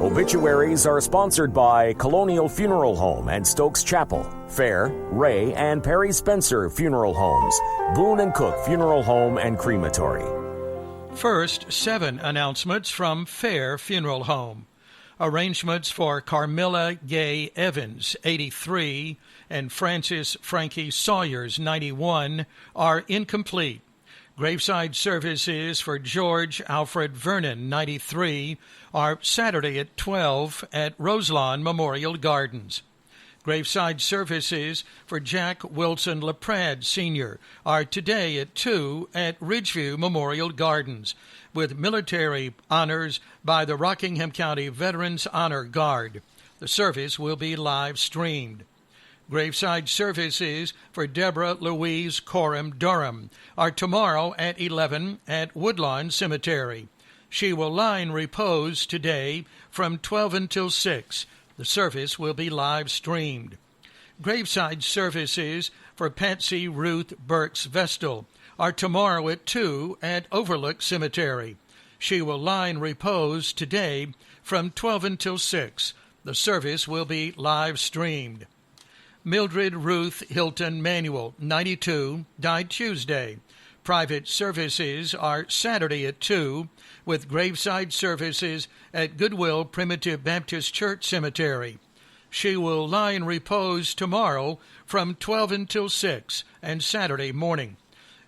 Obituaries are sponsored by Colonial Funeral Home and Stokes Chapel, Fair, Ray, and Perry Spencer Funeral Homes, Boone & Cook Funeral Home and Crematory. First, 7 announcements from Fair Funeral Home. Arrangements for Carmilla Gay Evans, 83, and Francis Frankie Sawyers, 91, are incomplete. Graveside services for George Alfred Vernon, 93, are Saturday at 12 at Roselawn Memorial Gardens. Graveside services for Jack Wilson LaPrade, Sr. are today at 2 at Ridgeview Memorial Gardens, with military honors by the Rockingham County Veterans Honor Guard. The service will be live-streamed. Graveside services for Deborah Louise Coram Durham are tomorrow at 11 at Woodlawn Cemetery. She will lie in repose today from 12 until 6. The service will be live-streamed. Graveside services for Patsy Ruth Burks Vestal are tomorrow at 2 at Overlook Cemetery. She will lie in repose today from 12 until 6. The service will be live-streamed. Mildred Ruth Hilton Manuel, 92, died Tuesday. Private services are Saturday at 2, with graveside services at Goodwill Primitive Baptist Church Cemetery. She will lie in repose tomorrow from 12 until 6 and Saturday morning.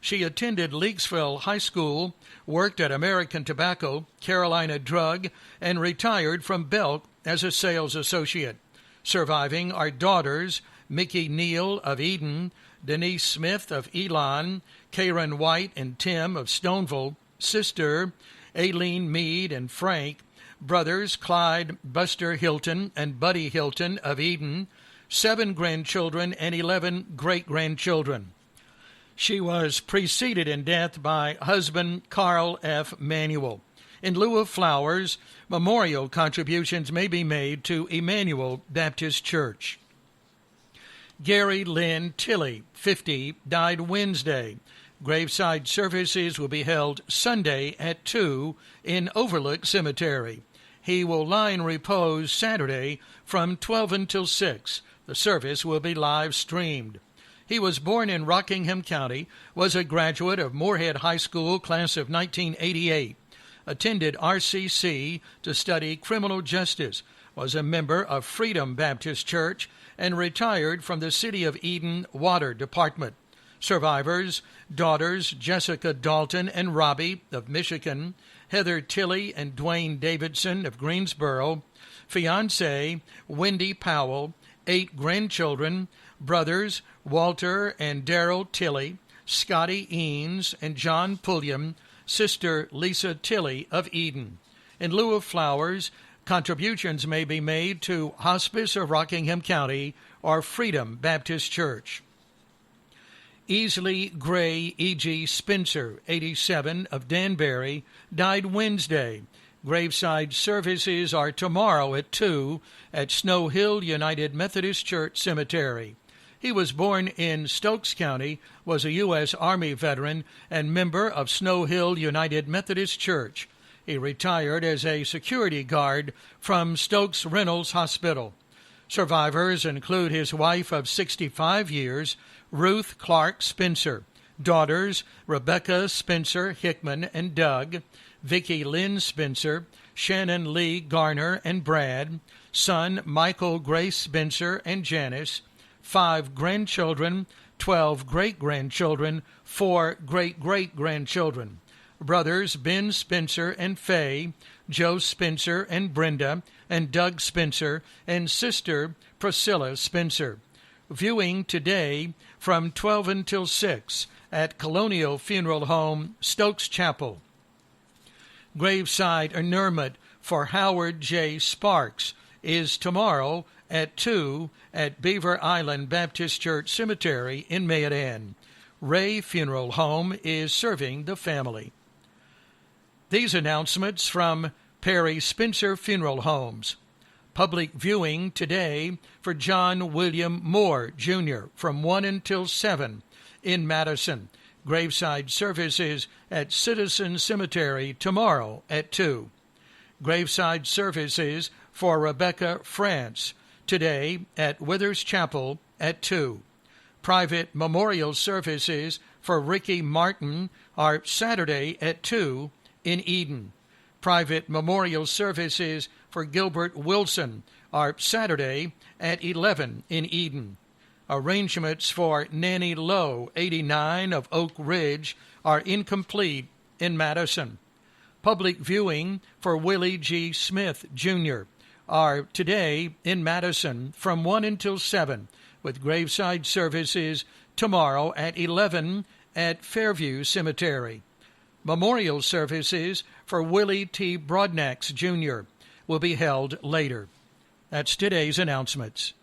She attended Leaksville High School, worked at American Tobacco, Carolina Drug, and retired from Belk as a sales associate. Surviving are daughters Mickey Neal of Eden, Denise Smith of Elon, Karen White and Tim of Stoneville, sister Aileen Meade and Frank, brothers Clyde Buster Hilton and Buddy Hilton of Eden, 7 grandchildren and 11 great-grandchildren. She was preceded in death by husband Carl F. Manuel. In lieu of flowers, memorial contributions may be made to Emmanuel Baptist Church. Gary Lynn Tilley, 50, died Wednesday. Graveside services will be held Sunday at 2 in Overlook Cemetery. He will lie in repose Saturday from 12 until 6. The service will be live-streamed. He was born in Rockingham County, was a graduate of Moorhead High School, class of 1988, attended RCC to study criminal justice, was a member of Freedom Baptist Church, and retired from the City of Eden Water Department. Survivors, daughters Jessica Dalton and Robbie of Michigan, Heather Tilley and Dwayne Davidson of Greensboro, fiancée Wendy Powell, 8 grandchildren, brothers Walter and Darrell Tilley, Scotty Eanes and John Pulliam, sister Lisa Tilley of Eden. In lieu of flowers, contributions may be made to Hospice of Rockingham County or Freedom Baptist Church. Easley Gray E.G. Spencer, 87, of Danbury, died Wednesday. Graveside services are tomorrow at 2 at Snow Hill United Methodist Church Cemetery. He was born in Stokes County, was a U.S. Army veteran, and member of Snow Hill United Methodist Church. He retired as a security guard from Stokes Reynolds Hospital. Survivors include his wife of 65 years, Ruth Clark Spencer, daughters Rebecca Spencer Hickman and Doug, Vicki Lynn Spencer, Shannon Lee Garner and Brad, son Michael Grace Spencer and Janice, 5 grandchildren, 12 great-grandchildren, 4 great-great-grandchildren. Brothers Ben Spencer and Faye, Joe Spencer and Brenda, and Doug Spencer, and sister Priscilla Spencer. Viewing today from 12 until 6 at Colonial Funeral Home, Stokes Chapel. Graveside interment for Howard J. Sparks is tomorrow at 2 at Beaver Island Baptist Church Cemetery in Mayodan. Ray Funeral Home is serving the family. These announcements from Perry Spencer Funeral Homes. Public viewing today for John William Moore, Jr. from 1 until 7 in Madison. Graveside services at Citizen Cemetery tomorrow at 2. Graveside services for Rebecca France today at Withers Chapel at 2. Private memorial services for Ricky Martin are Saturday at 2 in Eden. Private memorial services for Gilbert Wilson are Saturday at 11 in Eden. Arrangements for Nanny Lowe, 89, of Oak Ridge, are incomplete in Madison. Public viewing for Willie G. Smith, Jr. are today in Madison from 1 until 7, with graveside services tomorrow at 11 at Fairview Cemetery. Memorial services for Willie T. Broadnax, Jr. will be held later. That's today's announcements.